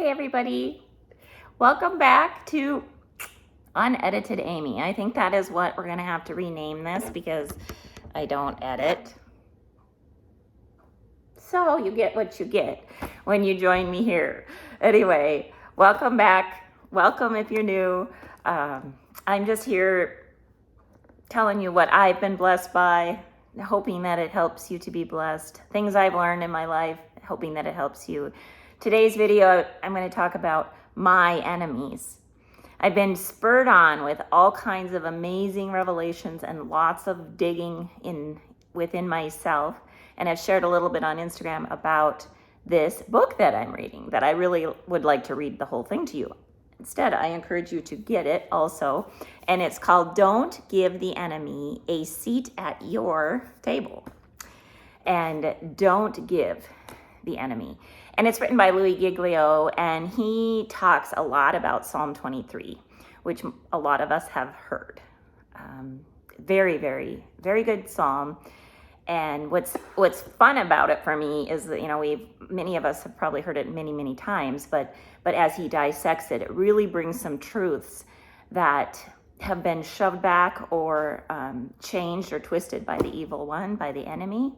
Hey everybody, welcome back to Unedited Amy. I think that is what we're gonna have to rename this because I don't edit. So you get what you get when you join me here. Anyway, welcome back. Welcome if you're new. I'm just here telling you what I've been blessed by, hoping that it helps you to be blessed. Things I've learned in my life, hoping that it helps you. Today's video, I'm going to talk about my enemies. I've been spurred on with all kinds of amazing revelations and lots of digging within myself. And I've shared a little bit on Instagram about this book that I'm reading, that I really would like to read the whole thing to you. Instead, I encourage you to get it also. And it's called Don't Give the Enemy a Seat at Your Table. And don't give the enemy. And it's written by Louie Giglio, and he talks a lot about Psalm 23, which a lot of us have heard. Very, very, very good psalm. And what's fun about it for me is that, many of us have probably heard it many, many times, but as he dissects it, it really brings some truths that have been shoved back or changed or twisted by the evil one, by the enemy.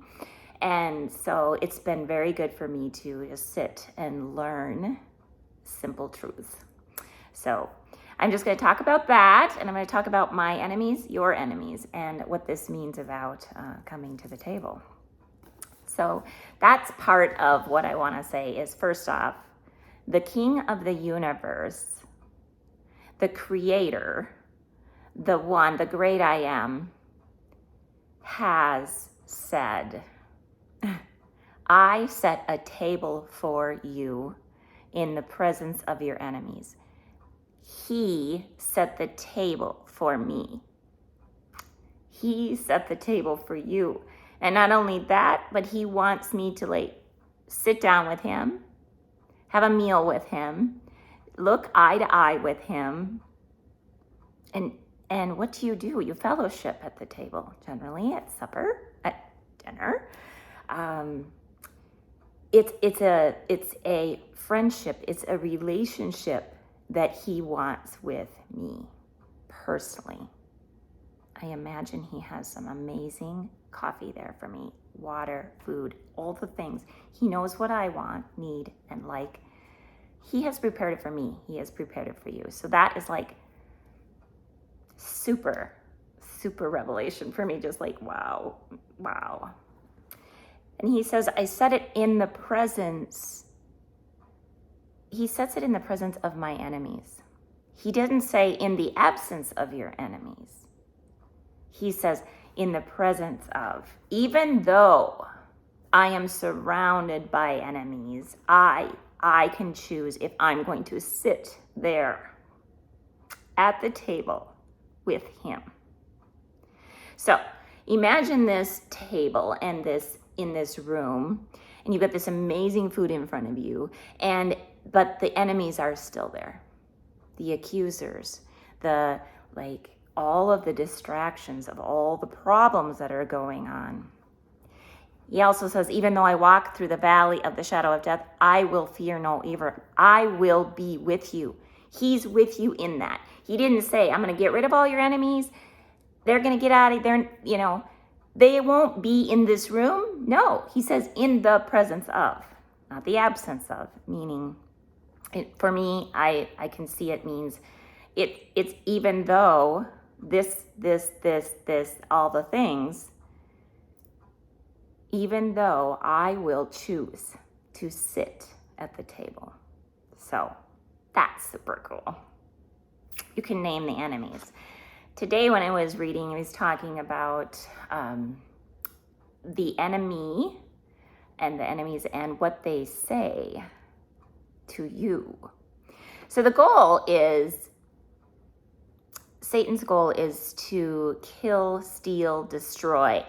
And so it's been very good for me to just sit and learn simple truths. So I'm just going to talk about that, and I'm going to talk about my enemies, your enemies, and what this means about coming to the table. So that's part of what I want to say is, first off, the King of the universe, the Creator, the one, the great I am, has said, I set a table for you in the presence of your enemies. He set the table for me. He set the table for you. And not only that, but he wants me to sit down with him, have a meal with him, look eye to eye with him. And what do? You fellowship at the table, generally at supper, at dinner. It's a friendship, it's a relationship that he wants with me personally. I imagine he has some amazing coffee there for me, water, food, all the things. He knows what I want, need, and like. He has prepared it for me. He has prepared it for you. So that is super, super revelation for me. Just wow. And he says, I set it in the presence. He sets it in the presence of my enemies. He didn't say in the absence of your enemies. He says in the presence of. Even though I am surrounded by enemies, I can choose if I'm going to sit there at the table with him. So imagine this table and in this room, and you've got this amazing food in front of you, but the enemies are still there. The accusers, all of the distractions of all the problems that are going on. He also says, even though I walk through the valley of the shadow of death, I will fear no evil. I will be with you. He's with you in that. He didn't say, I'm going to get rid of all your enemies. They're going to get out of there, they won't be in this room. No, he says in the presence of, not the absence of, meaning for me, I can see it means it's even though this, all the things, even though I will choose to sit at the table. So that's super cool. You can name the enemies. Today when I was reading, he was talking about the enemy and the enemies and what they say to you. So Satan's goal is to kill, steal, destroy.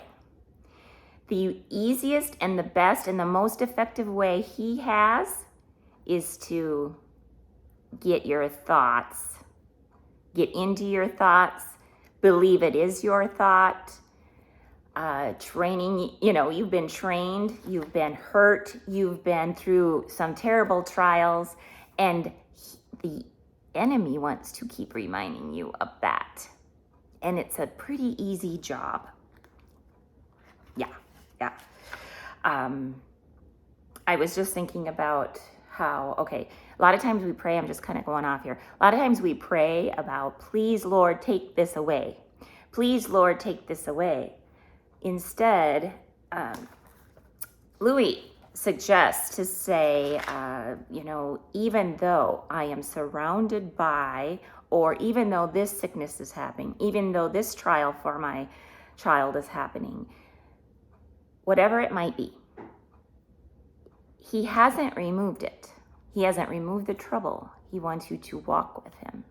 The easiest and the best and the most effective way he has is to get your thoughts, get into your thoughts, believe it is your thought, training, you've been trained, you've been hurt, you've been through some terrible trials, And the enemy wants to keep reminding you of that. And it's a pretty easy job. Yeah. I was just thinking about how, a lot of times we pray, I'm just kind of going off here. A lot of times we pray about, please, Lord, take this away. Please, Lord, take this away. Instead, Louie suggests to say, even though I am surrounded by, or even though this sickness is happening, even though this trial for my child is happening, whatever it might be, he hasn't removed it. He hasn't removed the trouble. He wants you to walk with him.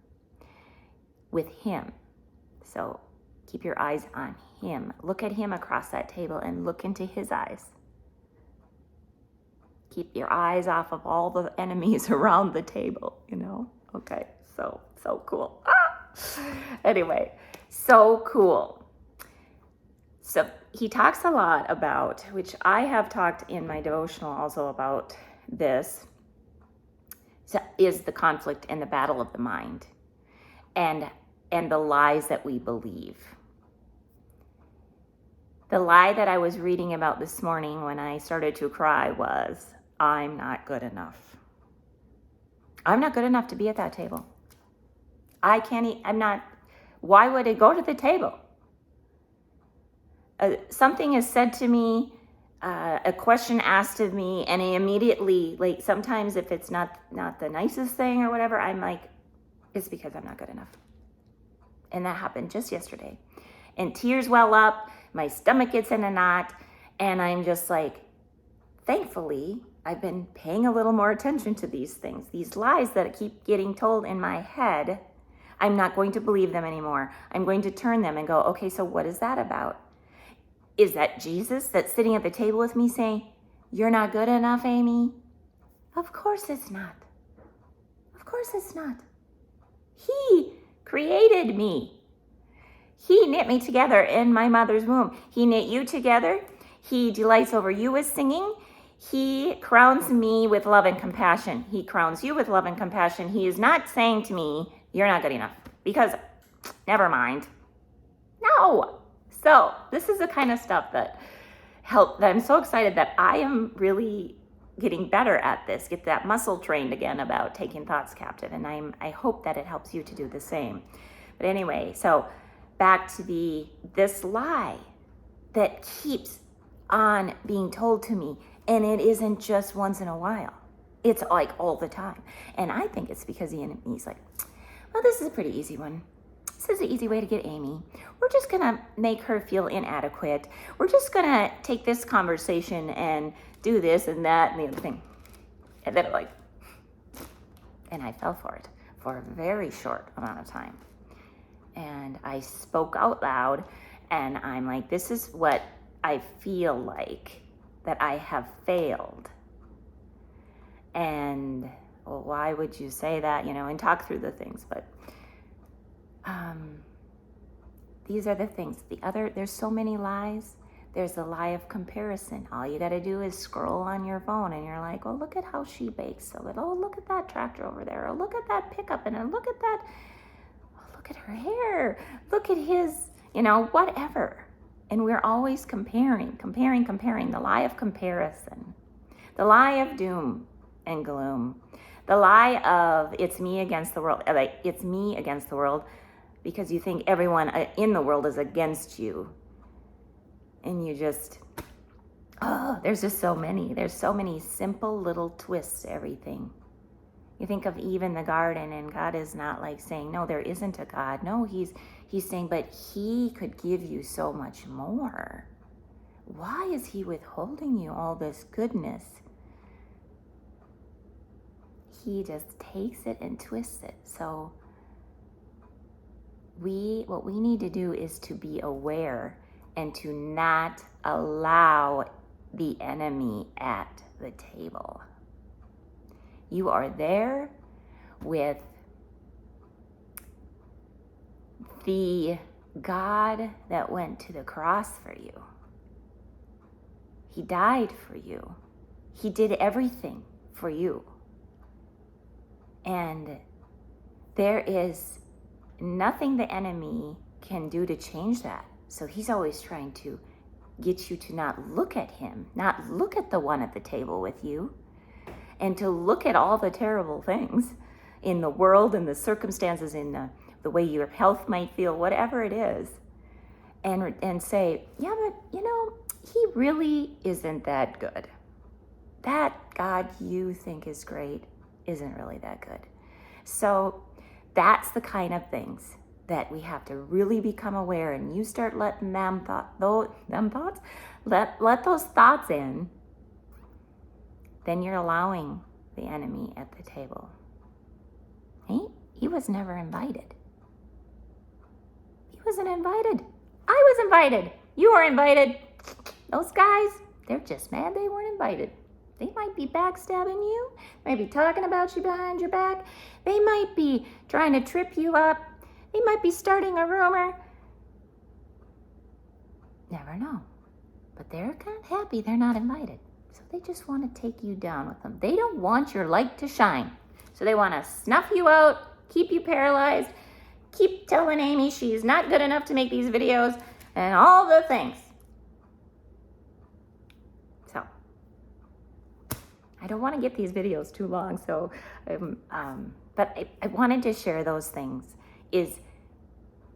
So keep your eyes on him. Look at him across that table and look into his eyes. Keep your eyes off of all the enemies around the table, Okay, so cool. Anyway, so cool. So he talks a lot about, which I have talked in my devotional also about this, is the conflict and the battle of the mind and the lies that we believe. The lie that I was reading about this morning when I started to cry was, I'm not good enough. I'm not good enough to be at that table. I can't eat. I'm not. Why would I go to the table? Something is said to me, a question asked of me, and I immediately, sometimes if it's not the nicest thing or whatever, I'm like, it's because I'm not good enough. And that happened just yesterday. And tears well up, my stomach gets in a knot, and I'm just like, thankfully, I've been paying a little more attention to these things, these lies that keep getting told in my head. I'm not going to believe them anymore. I'm going to turn them and go, okay, so what is that about? Is that Jesus that's sitting at the table with me saying, you're not good enough, Amy? Of course it's not. Of course it's not. He created me. He knit me together in my mother's womb. He knit you together. He delights over you with singing. He crowns me with love and compassion. He crowns you with love and compassion. He is not saying to me, you're not good enough, because never mind. No. So this is the kind of stuff that I'm so excited that I am really getting better at this, get that muscle trained again about taking thoughts captive. And I hope that it helps you to do the same. But anyway, so back to this lie that keeps on being told to me. And it isn't just once in a while. It's like all the time. And I think it's because the enemy's like, well, this is a pretty easy one. This is an easy way to get Amy. We're just going to make her feel inadequate. We're just going to take this conversation and do this and that and the other thing. And then and I fell for it for a very short amount of time. And I spoke out loud, and I'm like, this is what I feel like, that I have failed. And why would you say that, and talk through the things. But these are the things. There's so many lies. There's the lie of comparison. All you got to do is scroll on your phone and you're like, oh, look at how she bakes. Oh, look at that tractor over there. Oh, look at that pickup. And look at that. Oh, look at her hair. Look at his, whatever. And we're always comparing. The lie of comparison. The lie of doom and gloom. The lie of it's me against the world. It's me against the world, because you think everyone in the world is against you. And you just, there's just so many. There's so many simple little twists to everything. You think of Eve in the garden, and God is not saying, no, there isn't a God. No, he's saying, but he could give you so much more. Why is he withholding you all this goodness? He just takes it and twists it. So what we need to do is to be aware and to not allow the enemy at the table. You are there with the God that went to the cross for you. He died for you. He did everything for you. And there is nothing the enemy can do to change that. So he's always trying to get you to not look at him, not look at the one at the table with you, and to look at all the terrible things in the world and the circumstances, in the way your health might feel, whatever it is, and say, yeah, but he really isn't that good. That God you think is great isn't really that good. So that's the kind of things that we have to really become aware, and you start letting let those thoughts in, then you're allowing the enemy at the table. He was never invited. He wasn't invited. I was invited. You were invited. Those guys, they're just mad they weren't invited. They might be backstabbing you, might be talking about you behind your back. They might be trying to trip you up. They might be starting a rumor. Never know. But they're kind of happy they're not invited. So they just want to take you down with them. They don't want your light to shine. So they want to snuff you out, keep you paralyzed, keep telling Amy she's not good enough to make these videos, and all the things. So I don't want to get these videos too long, so but I wanted to share those things. Is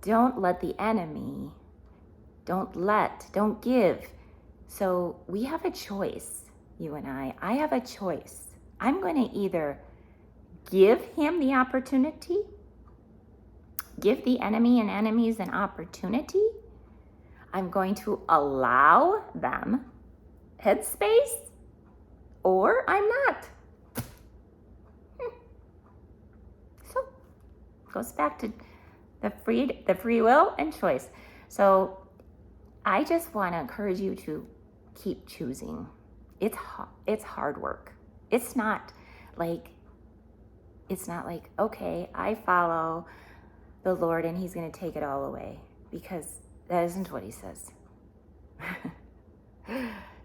don't let the enemy, don't give. So we have a choice, you and I have a choice. I'm going to either give him the opportunity, give the enemy and enemies an opportunity. I'm going to allow them headspace, or I'm not. So it goes back to the free will and choice. So I just want to encourage you to keep choosing. It's hard work. It's not like, okay, I follow the Lord and he's going to take it all away, because that isn't what he says.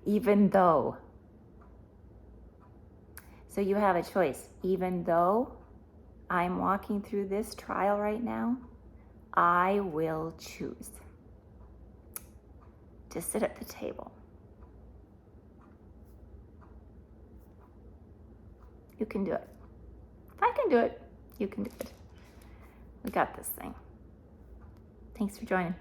Even though. So you have a choice. Even though I'm walking through this trial right now, I will choose to sit at the table. You can do it. If I can do it, you can do it. We got this thing. Thanks for joining.